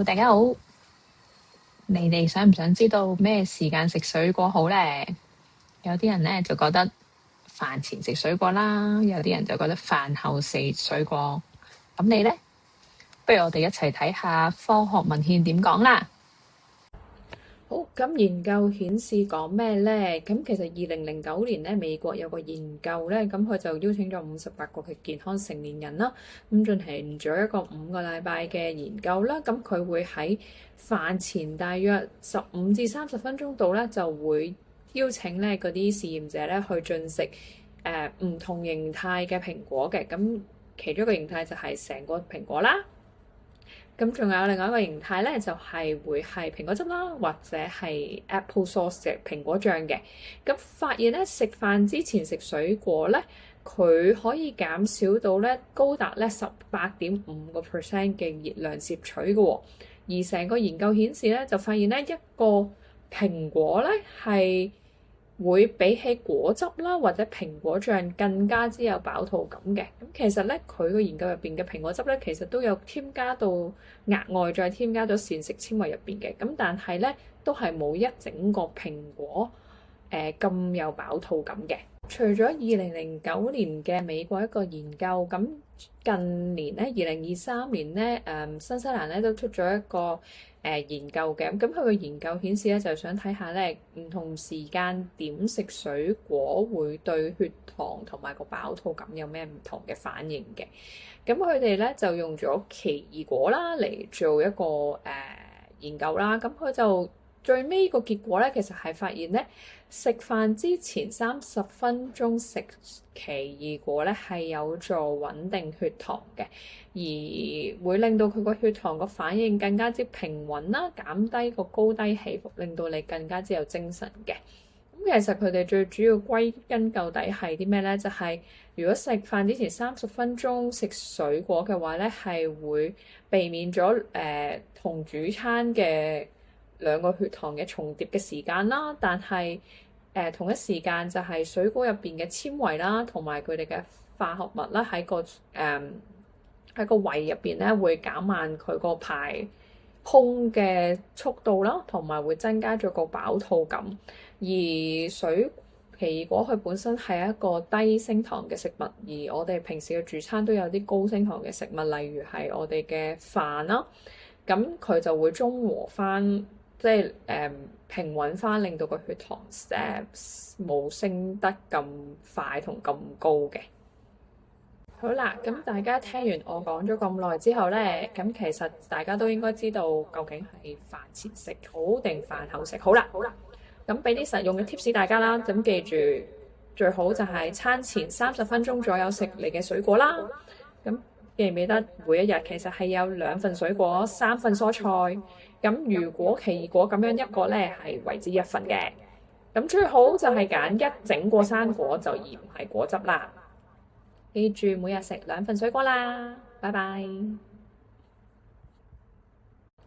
好，大家好，你哋想唔想知道咩時間食水果好呢？有啲人呢就覺得飯前食水果啦，有啲人就覺得飯後食水果。咁你呢？不如我哋一齊睇下科學文獻點講啦。好，咁研究顯示講咩呢？咁其實2009年咧，美國有個研究咧，咁佢就邀請咗58個嘅健康成年人啦，咁進行咗一個5個禮拜嘅研究啦。咁佢會喺飯前大約15至30分鐘度咧，就會邀請咧嗰啲試驗者咧去進食唔同形態嘅蘋果嘅。咁其中一個形態就係成個蘋果啦。咁仲有另外一個形態咧，就係會係蘋果汁啦，或者係 Apple Sauce 嘅蘋果醬嘅。咁發現咧，食飯之前食水果咧，佢可以減少到咧高達咧18.5%嘅熱量攝取嘅喎。而成個研究顯示咧，就發現咧一個蘋果咧係會比起果汁啦或者蘋果醬更加之有飽肚感嘅。咁其實咧，佢個研究入邊嘅蘋果汁咧，其實都有添加到額外再添加咗膳食纖維入邊嘅。咁但係咧，都係冇一整個蘋果咁有飽肚感嘅。除咗2009年嘅美國一個研究，咁近年咧2023年咧，新西蘭咧都出咗一個研究嘅。咁佢個研究顯示咧，就想睇下咧唔同時間點食水果會對血糖同埋個飽肚感有咩唔同嘅反應嘅。咁佢哋咧就用咗奇異果啦嚟做一個研究啦。咁佢就最尾個結果咧，其實係發現咧，食飯之前30分鐘食奇異果咧，係有助穩定血糖嘅，而會令到佢個血糖個反應更加之平穩啦，減低個高低起伏，令到你更加之有精神嘅。咁其實佢哋最主要歸根究底係啲咩咧？就係如果食飯之前30分鐘食水果嘅話咧，係會避免咗同主餐嘅兩個血糖嘅重疊嘅時間啦，但係同一時間就係水果入邊嘅纖維啦，同埋佢哋嘅化學物啦，喺個胃入邊咧會減慢佢個排空嘅速度啦，同埋會增加咗個飽肚感。而奇異果佢本身係一個低升糖嘅食物，而我哋平時嘅主餐都有啲高升糖嘅食物，例如係我哋嘅飯啦，咁佢就會中和翻，即係平穩翻，令到個血糖冇升得咁快同咁高嘅。好啦，咁大家聽完我講咗咁耐之後呢，咁其實大家都應該知道究竟係飯前食好定飯後食好啦。咁俾啲實用嘅 tips 大家啦，咁記住最好就係餐前30分鐘左右食你嘅水果啦。咁記唔記得每一日其實係有2份水果、3份蔬菜。咁如果奇異果咁樣一個呢，係為之1份嘅。咁最好就係揀一整個生果就而唔係果汁啦。記住每日食2份水果啦。拜拜。